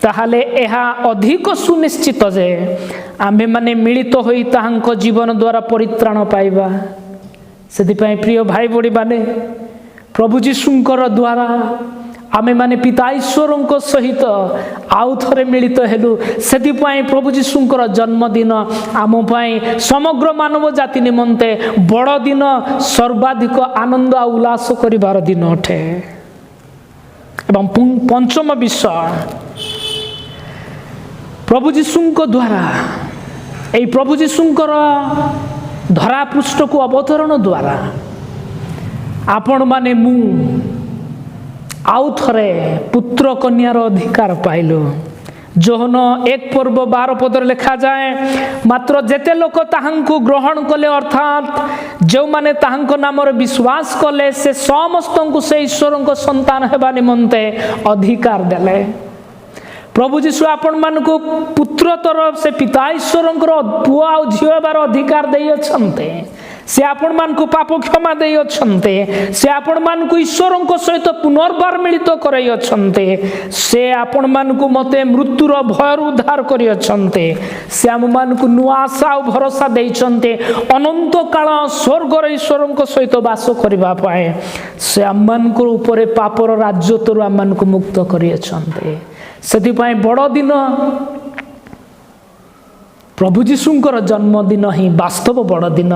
ତାହେଲେ ଏହା ଅଧିକ ସୁନିଶ୍ଚିତ ଯେ ଆମେମାନେ ମିଳିତ ହୋଇ ତାହାଙ୍କ ଜୀବନ ଦ୍ୱାରା ପରିତ୍ରାଣ ପାଇବା। ସେଥିପାଇଁ ପ୍ରିୟ ଭାଇ ଭଉଣୀମାନେ, ପ୍ରଭୁ ଯୀଶୁଙ୍କର ଦ୍ୱାରା ଆମେମାନେ ପିତା ଈଶ୍ୱରଙ୍କ ସହିତ ଆଉ ଥରେ ମିଳିତ ହେଲୁ। ସେଥିପାଇଁ ପ୍ରଭୁ ଯୀଶୁଙ୍କର ଜନ୍ମଦିନ ଆମ ପାଇଁ ସମଗ୍ର ମାନବ ଜାତି ନିମନ୍ତେ ବଡ଼ ଦିନ, ସର୍ବାଧିକ ଆନନ୍ଦ ଆଉ ଉଲ୍ଲାସ କରିବାର ଦିନ ଅଟେ। ଏବଂ ପଞ୍ଚମ ବିଷୟ, ପ୍ରଭୁ ଯୀଶୁଙ୍କ ଦ୍ୱାରା, ଏହି ପ୍ରଭୁ ଯୀଶୁଙ୍କର ଧରାପୃଷ୍ଠକୁ ଅବତରଣ ଦ୍ୱାରା ଆପଣମାନେ ମୁଁ ଆଉ ଥରେ ପୁତ୍ର କନ୍ୟାର ଅଧିକାର ପାଇଲୁ। ଯୋହନ 1 ପର୍ବ 12 ପଦରେ ଲେଖାଯାଏ, ମାତ୍ର ଯେତେ ଲୋକ ତାହାଙ୍କୁ ଗ୍ରହଣ କଲେ, ଅର୍ଥାତ୍ ଯେଉଁମାନେ ତାହାଙ୍କ ନାମରେ ବିଶ୍ୱାସ କଲେ, ସେ ସମସ୍ତଙ୍କୁ ସେ ଈଶ୍ୱରଙ୍କ ସନ୍ତାନ ହେବା ନିମନ୍ତେ ଅଧିକାର ଦେଲେ। ପ୍ରଭୁ ଯୀଶୁ ଆପଣମାନଙ୍କୁ ପୁତ୍ରତର ସେ ପିତା ଈଶ୍ୱରଙ୍କର ପୁଅ ଆଉ ଝିଅ ହେବାର ଅଧିକାର ଦେଇଅଛନ୍ତି। ସେ ଆପଣମାନଙ୍କୁ ପାପ କ୍ଷମା ଦେଇଅଛନ୍ତି। ସେ ଆପଣମାନଙ୍କୁ ଈଶ୍ୱରଙ୍କ ସହିତ ପୁନର୍ବାର ମିଳିତ କରାଇଅଛନ୍ତି। ସେ ଆପଣମାନଙ୍କୁ ମୋତେ ମୃତ୍ୟୁର ଭୟରୁ ଉଦ୍ଧାର କରିଅଛନ୍ତି। ସେ ଆମମାନଙ୍କୁ ନୂଆ ଆଶା ଆଉ ଭରସା ଦେଇଛନ୍ତି ଅନନ୍ତ କାଳ ସ୍ୱର୍ଗର ଈଶ୍ୱରଙ୍କ ସହିତ ବାସ କରିବା ପାଇଁ। ସେ ଆମମାନଙ୍କ ଉପରେ ପାପର ରାଜତ୍ୱରୁ ଆମମାନଙ୍କୁ ମୁକ୍ତ କରିଅଛନ୍ତି। ସେଥିପାଇଁ ବଡ଼ ଦିନ, ପ୍ରଭୁ ଯୀଶୁଙ୍କର ଜନ୍ମଦିନ ହିଁ ବାସ୍ତବ ବଡ଼ ଦିନ।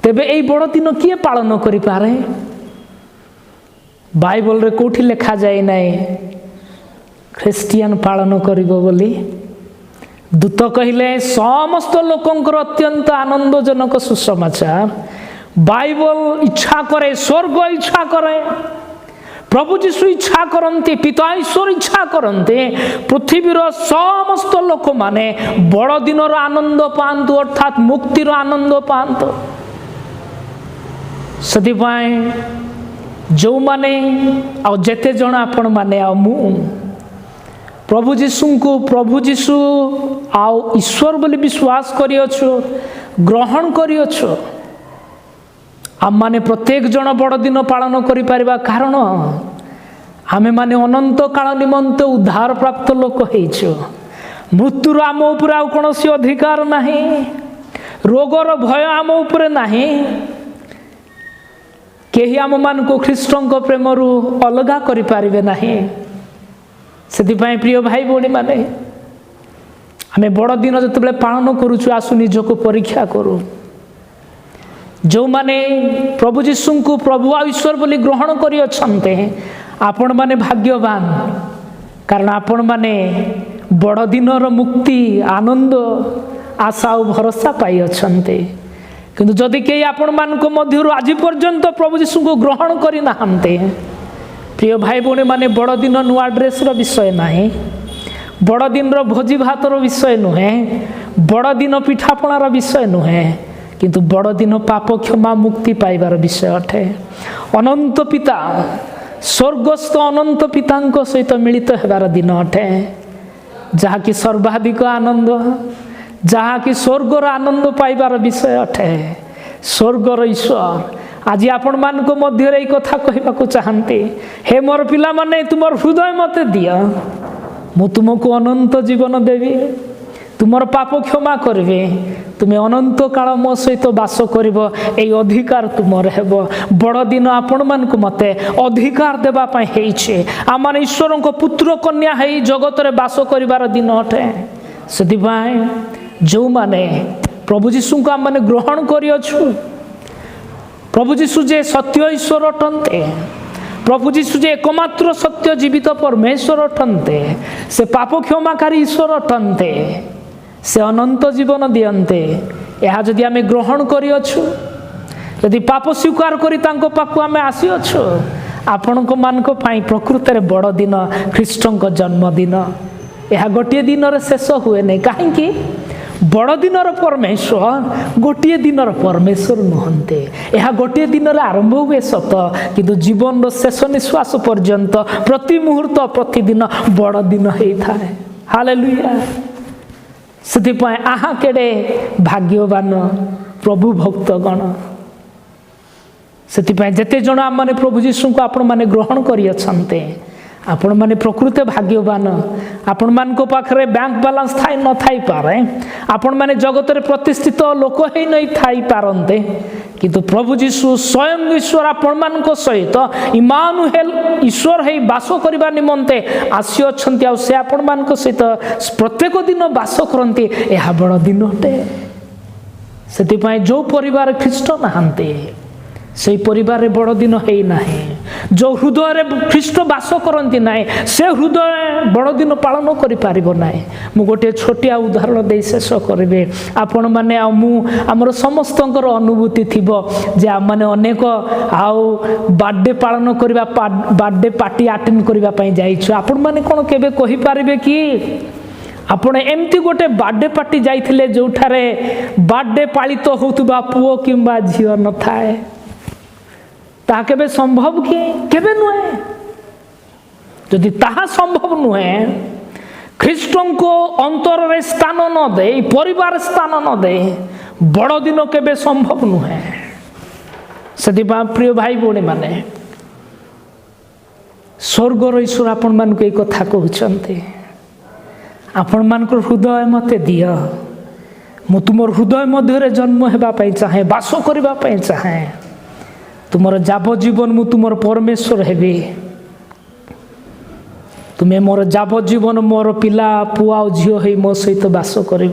ତେବେ ଏହି ବଡ଼ ଦିନ କିଏ ପାଳନ କରିପାରେ? ବାଇବଲରେ କେଉଁଠି ଲେଖାଯାଏ ନାହିଁ ଖ୍ରୀଷ୍ଟିଆନ ପାଳନ କରିବ ବୋଲି। ଦୂତ କହିଲେ ସମସ୍ତ ଲୋକଙ୍କର ଅତ୍ୟନ୍ତ ଆନନ୍ଦଜନକ ସୁସମାଚାର। ବାଇବଲ ଇଚ୍ଛା କରେ, ସ୍ୱର୍ଗ ଇଚ୍ଛା କରେ, ପ୍ରଭୁ ଯୀଶୁ ଇଚ୍ଛା କରନ୍ତି, ପିତା ଈଶ୍ୱର ଇଚ୍ଛା କରନ୍ତି ପୃଥିବୀର ସମସ୍ତ ଲୋକମାନେ ବଡ଼ ଦିନର ଆନନ୍ଦ ପାଆନ୍ତୁ, ଅର୍ଥାତ୍ ମୁକ୍ତିର ଆନନ୍ଦ ପାଆନ୍ତୁ। ସେଥିପାଇଁ ଯେଉଁମାନେ ଆଉ ଯେତେ ଜଣ ଆପଣମାନେ ଆଉ ମୁଁ ପ୍ରଭୁ ଯୀଶୁଙ୍କୁ ପ୍ରଭୁ ଯୀଶୁ ଆଉ ଈଶ୍ୱର ବୋଲି ବିଶ୍ୱାସ କରିଅଛୁ, ଗ୍ରହଣ କରିଅଛୁ, ଆମମାନେ ପ୍ରତ୍ୟେକ ଜଣ ବଡ଼ ଦିନ ପାଳନ କରିପାରିବା। କାରଣ आमे माने अनंत काल निमंते उद्धार प्राप्त लोक होइछु। मृत्युर आम उपरे आउ कोनोसी अधिकार नाही, रोगर भय आम उपरे नाही। केही आम मान को ख्रीष्टंक प्रेमरु अलगा करि पारिबे नाही। सेथिपाई प्रिय भाई भौणी माने आमे बड़ दिन जतबेले पालन करूछु आसु निजको परीक्षा करू। जो माने प्रभु जीशु को प्रभु आ ईश्वर बोली ग्रहण करि अछन्ते आपण माने भाग्यवान, कारण आपण माने बड़ दिनर मुक्ति आनंद आशा और भरोसा पाई अछन्ते। किंतु जदि के आपण मान को मध्यरु आज पर्यंत प्रभु जीशु को ग्रहण करि नाहन्ते, प्रिय भाई भौणी माने बड़ दिन नुआ ड्रेस रो विषय नाही, बड़ दिन रो भोजी भातर विषय नुहे, बड़ दिन पिठापणार विषय नुहे, किंतु बड़ दिन पाप क्षमा मुक्ति पाइबार विषय अटे। अनंत पिता स्वर्गस्थ अनंत पितांक सहित मिलित हेबार दिन अटे, जहाँकि सर्वाधिक आनंद, जहाँकि स्वर्गर आनंद पाइबार विषय अटे। स्वर्गर ईश्वर आज आपण मान को मध्य रे कथा कहबा को चाहंती, हे मोर पिला माने तुमर हृदय मते दिया, मु तुमको अनंत जीवन देवी, तुमर पाप क्षमा करबे, तुमे अनंत काल मो सहित वास करिवो, ए अधिकार तुमर हेबो। बड़ दिन आपण मान को मते अधिकार देबा पई हेइछे। आमान ईश्वर को पुत्र कन्या हेइ जगत रे वास करिवार दिन अटे। सेति भाई जो माने प्रभु जीशु को आम माने ग्रहण करियछु, प्रभु जीशु जे सत्य ईश्वर अटन्ते, प्रभु जीशु जे एकमात्र सत्य जीवित परमेश्वर अटन्ते, से पाप क्षमाकारी ईश्वर अटन्ते, से अनंत जीवन दियन्ते। यह जदि आमे ग्रहण करियछु, यदि पाप स्वीकार करि तांको पाखु आमे आसीअछु, आपणको मानको पाई प्रकृत रे बड़ दिन ख्रीष्टंक जन्मदिन। यह गोटे दिन रे शेष हुए नहीं, काहेकि बड़ दिनर परमेश्वर गोटे दिनर परमेश्वर नुहंते। यह गोटे दिन आरंभ हुए सत, किंतु जीवन शेष निश्वास पर्यंत प्रति मुहूर्त प्रतिदिन बड़ दिन होता है। हालेलुया। सेथिपाई आहा केडे भाग्यवान प्रभु भक्तगण। सेथिपाई जेते जण आम माने प्रभु जीशु को आपण माने ग्रहण करि अछन्ते, आपण माने प्रकृत भाग्यवान। आपण मान को पाखरे बैंक बैलेंस थाई न थाई पारे, आपण माने जगत रे प्रतिष्ठित लोक हेइ नै थाई पारन्ते, किंतु प्रभु जीशु स्वयं ईश्वर आपण मान को सहित इमानुएल ईश्वर हेइ वास करिबा निमंते आसी अछन्ति। आ से आपण मान को सहित प्रत्येक दिन वास करन्ति, एहा बड़ दिन अटे। सेतिपाई जो परिवार ख्रीष्ट नाहन्ते, से परिवार बड़ दिन है ना, जो हृदय रे ख्रीष्ट वास करती ना, से हृदय बड़ दिन पालन करि पारिबो ना। मु गोटे छोटिया उदाहरण दे शेष करिबे। आपण माने आ मु हमर समस्तंकर अनुभूति थिबो जे आ माने अनेक आउ बर्थडे पालन करबा, बर्थडे पार्टी अटेंड करबा पई जाइछु। आपण माने कोन केबे कहि पारिबे कि आपण एमती गोटे बर्थडे पार्टी जाइथिले जोठारे बर्थडे पालित होतुबा पुओ किंबा झियो न थाए? ताहा केबे संभव कि? केबे नुहे। यदि ताहा संभव नुहे, ख्रीष्टन को अंतर रे स्थान न दे, परिवार स्थान न दे, बड़ दिन केबे संभव नुहे। सेदिपा प्रिय भाई भौणी माने, स्वर्गर ईश्वर आपण मान को एक कथा कहउछन्ते, आपण मान को हृदय मते दिया, मु तुमर हृदय मध्य रे जन्म हेबा पई चाहे, वास करबा पई चाहे, तुमर जावजीवन मु तुमर परमेश्वर हेबी, तुम्हें मोर जावजीवन मोर पिला पुआ झील हो मो सहित वास कर,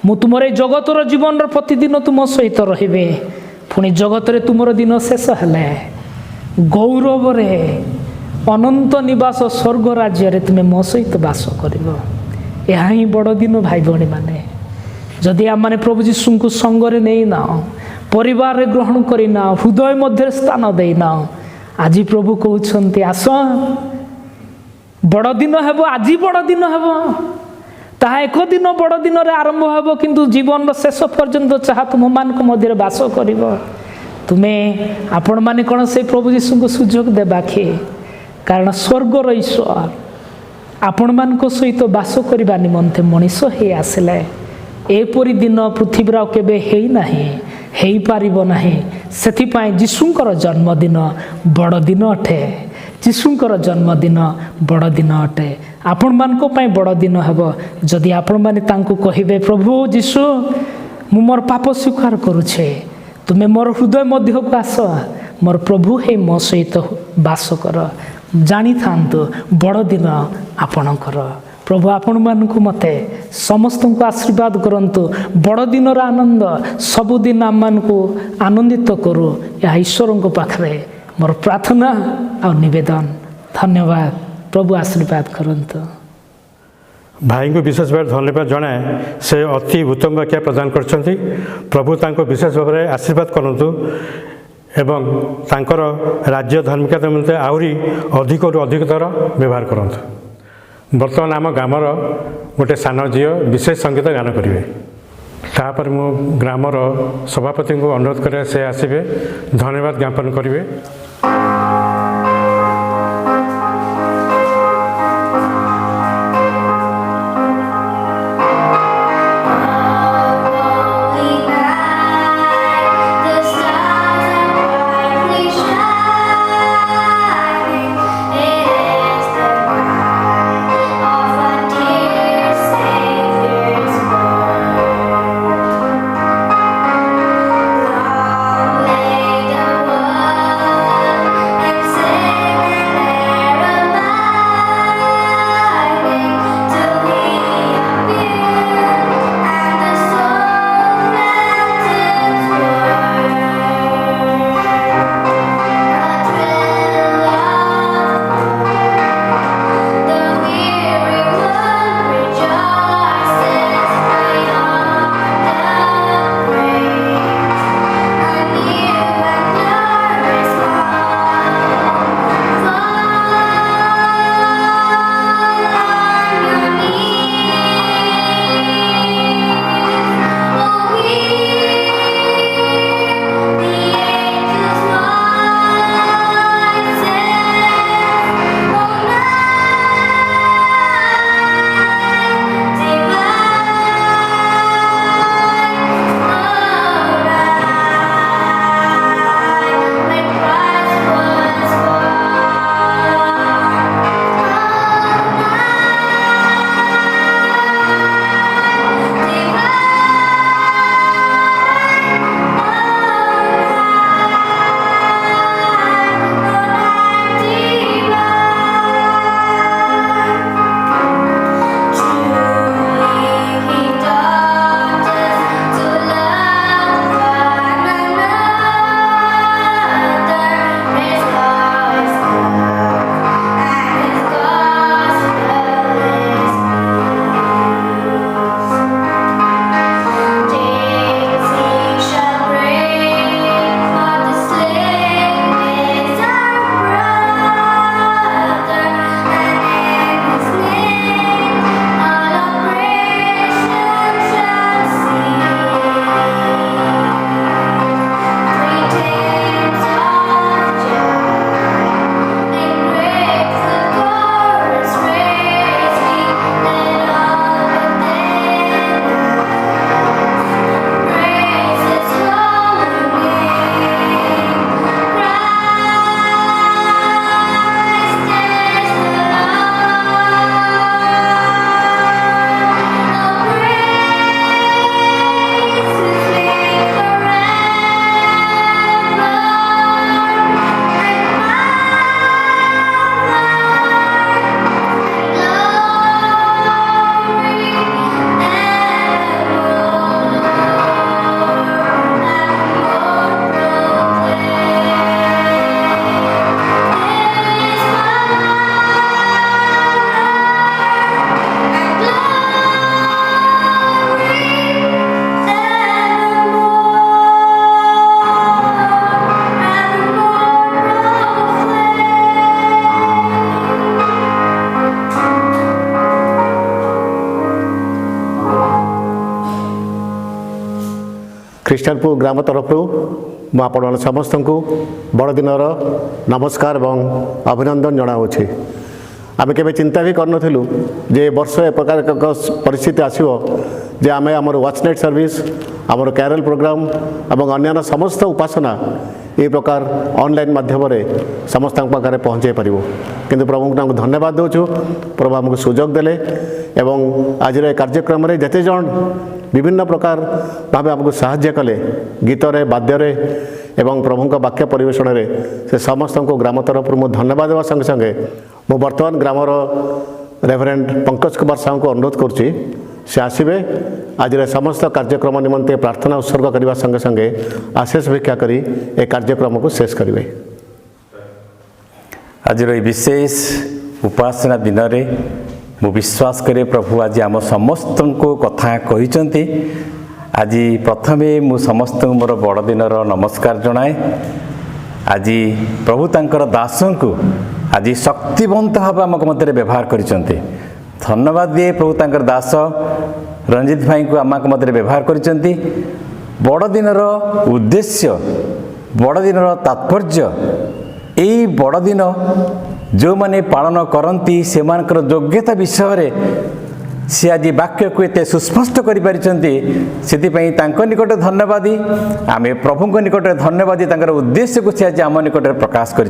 मु तुमर जगतर जीवन प्रतिदिन तुम सहित रहिबे। पुणी जगत रे तुमर दिन शेष हेले गौरव रे अनंत निवास स्वर्ग राज्य रे तुम्हें मो सहित वास कर। यह ही बड़ दिन भाई भौणी माने, जदि आम माने प्रभु जीशु को संगरे नहीं ना, परिवार रे ग्रहण करिना, हृदय मध्य स्थान देना, आज प्रभु कहउछन्ते आस बड़ दिन हेबो, आज बड़ दिन हेबो, ताहा एक दिन बड़ दिन रे आरंभ हेबो, किंतु जीवन शेष पर्यंत चाहा तुम मान को मध्य वास करिवो। तुम्हें आपण माने कोन से प्रभु जीशु को सुजोग देबा कि, कारण स्वर्गर ईश्वर आपण मान को सहित वास करिबा निमंते मनीष हे आसिले। एपरी दिन पृथ्वी रा केबे हेई नाही, हेई पारिबो नाही। सेथिपाई जीशुंकर जन्मदिन बड़ दिन अटे। ଯୀଶୁଙ୍କର ଜନ୍ମଦିନ ବଡ଼ ଦିନ ଅଟେ। ଆପଣମାନଙ୍କ ପାଇଁ ବଡ଼ ଦିନ ହେବ ଯଦି ଆପଣମାନେ ତାଙ୍କୁ କହିବେ, ପ୍ରଭୁ ଯୀଶୁ ମୁଁ ମୋର ପାପ ସ୍ୱୀକାର କରୁଛେ, ତୁମେ ମୋର ହୃଦୟ ମଧ୍ୟକୁ ଆସ, ମୋର ପ୍ରଭୁ ହେଇ ମୋ ସହିତ ବାସ କର। ଜାଣିଥାନ୍ତୁ ବଡ଼ ଦିନ ଆପଣଙ୍କର। ପ୍ରଭୁ ଆପଣମାନଙ୍କୁ ମୋତେ ସମସ୍ତଙ୍କୁ ଆଶୀର୍ବାଦ କରନ୍ତୁ। ବଡ଼ ଦିନର ଆନନ୍ଦ ସବୁଦିନ ଆମମାନଙ୍କୁ ଆନନ୍ଦିତ କରୁ। ଏହା ଈଶ୍ୱରଙ୍କ ପାଖରେ ମୋର ପ୍ରାର୍ଥନା ଆଉ ନିବେଦନ। ଧନ୍ୟବାଦ। ପ୍ରଭୁ ଆଶୀର୍ବାଦ କରନ୍ତୁ। ଭାଇଙ୍କୁ ବିଶେଷ ଭାବରେ ଧନ୍ୟବାଦ ଜଣାଏ। ସେ ଅତି ଉତ୍ତମ ବାକ୍ୟ ପ୍ରଦାନ କରିଛନ୍ତି। ପ୍ରଭୁ ତାଙ୍କୁ ବିଶେଷ ଭାବରେ ଆଶୀର୍ବାଦ କରନ୍ତୁ ଏବଂ ତାଙ୍କର ରାଜ୍ୟ ଧାର୍ମିକତା ନିମନ୍ତେ ଆହୁରି ଅଧିକରୁ ଅଧିକତର ବ୍ୟବହାର କରନ୍ତୁ। ବର୍ତ୍ତମାନ ଆମ ଗ୍ରାମର ଗୋଟେ ସାନ ଝିଅ ବିଶେଷ ସଙ୍ଗୀତ ଗାନ କରିବେ। ତାପରେ ମୁଁ ଗ୍ରାମର ସଭାପତିଙ୍କୁ ଅନୁରୋଧ କରିବା ସେ ଆସିବେ, ଧନ୍ୟବାଦ ଜ୍ଞାପନ କରିବେ। ଖ୍ରୀଷ୍ଟିଆନପୁର ଗ୍ରାମ ତରଫରୁ ମୁଁ ଆପଣମାନେ ସମସ୍ତଙ୍କୁ ବଡ଼ଦିନର ନମସ୍କାର ଏବଂ ଅଭିନନ୍ଦନ ଜଣାଉଛି। ଆମେ କେବେ ଚିନ୍ତା ବି କରିନଥିଲୁ ଯେ ଏ ବର୍ଷ ଏ ପ୍ରକାର ଏକ ପରିସ୍ଥିତି ଆସିବ ଯେ ଆମେ ଆମର ୱାଚ୍ ନାଇଟ୍ ସର୍ଭିସ୍, ଆମର କ୍ୟାରଲ୍ ପ୍ରୋଗ୍ରାମ୍ ଏବଂ ଅନ୍ୟାନ୍ୟ ସମସ୍ତ ଉପାସନା ये प्रकार ऑनलाइन माध्यम समस्त पाखे पहुँचे पार किंतु प्रभु को धन्यवाद दूँ प्रभु आमको सुजोग देले एवं आज कार्यक्रम में जिते जन विभिन्न प्रकार भाव आमको साहाय्य कले गीतरे बाद्यरे एवं प्रभु का वाक्य परिवेषण में से समस्त को ग्राम तरफ मुझे धन्यवाद देवा संगे संगे मु बर्तमान ग्रामर रेभरेंड पंकज कुमार साहू को अनुरोध करुच्ची से आसवे आज समस्त कार्यक्रम निमंते प्रार्थना उत्सर्ग करने संगे संगे आशेष भिक्षा करी ए कार्यक्रम को शेष करेंगे। आज विशेष उपासना दिन में मु विश्वास करे प्रभु आज आम समस्त को कथा कहते। आज प्रथमे मु समस्त मोर बड़ दिन नमस्कार जनाए। आज प्रभु तांकर दासों को आज शक्तिवंत भाव आम मध्य व्यवहार करते। धन्यवाद दिए प्रभु तांकर दास रंजित भाई को आम मध्य व्यवहार करते। बड़ दिन उद्देश्य बड़ दिन तात्पर्य यही बड़ दिन जो माने पालन करती से योग्यता विषय सी आज वाक्य को एत सुस्पष्ट करें निकट धन्यवादी आम प्रभु निकट धन्यवादी उद्देश्य को सी आज आम निकट प्रकाश कर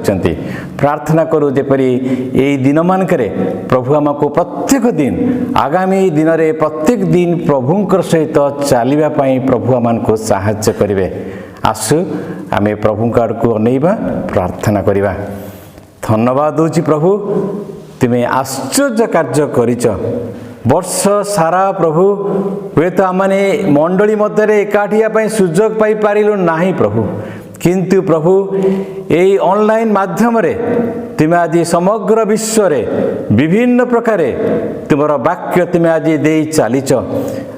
प्रार्थना करूँ जेपरी यही दिन मानकरे प्रभु आमको प्रत्येक दिन आगामी दिन में प्रत्येक दिन प्रभुंकर सहित चलवाई प्रभु आमको साहाय्य करेंगे। आसु आम प्रभु आड़ को अनेवा प्रार्थना करवा। धन्यवाद दूची प्रभु तुम्हें आश्चर्य कार्य करिच वर्ष सारा प्रभु हुए तो आमने मंडली मध्य एकाठिया सुजोग पाई पारिलु नाही प्रभु किंतु प्रभु यही ऑनलाइन माध्यम रे तुम्हें आज समग्र विश्व रे विभिन्न प्रकार तुम वाक्य तुम्हें आज दे चलीच।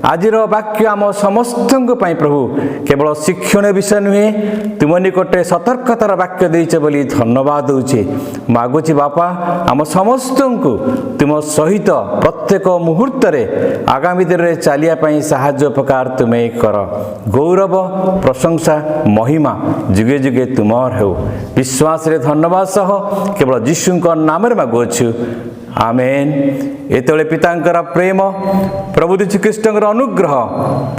आज वाक्य आम समस्त प्रभु केवल शिक्षण विषय नुहे तुम निकटे सतर्कतार वाक्य देच बोली धन्यवाद दूचे। मागुची बापा आम समस्त को तुम सहित प्रत्येक मुहूर्त आगामी दिन में चलिया साहाय्य उपकार तुम्हें कर। गौरव प्रशंसा महिमा जुगे जुगे तुमर हो। विश्वास रे धन्यवाद सह केवल यीशु नाम मागुछु आमेन। एतले पितांकर प्रेम प्रभु यीशु ख्रीष्टंकर अनुग्रह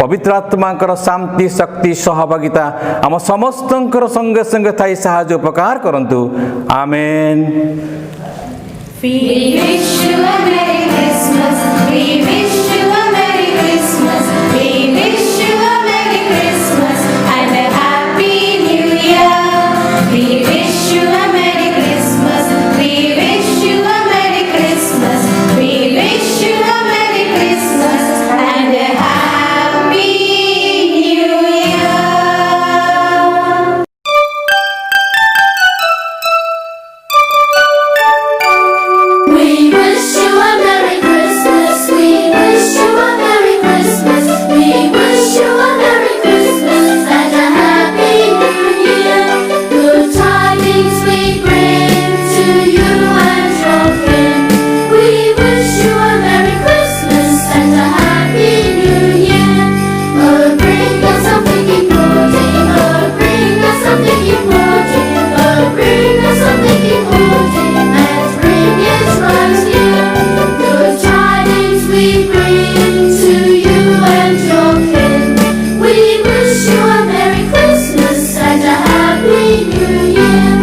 पवित्र आत्मांकर शांति शक्ति सहभागिता आम समस्तंकर संगे संगे थाई साहाय्य उपकार करंतु आमेन।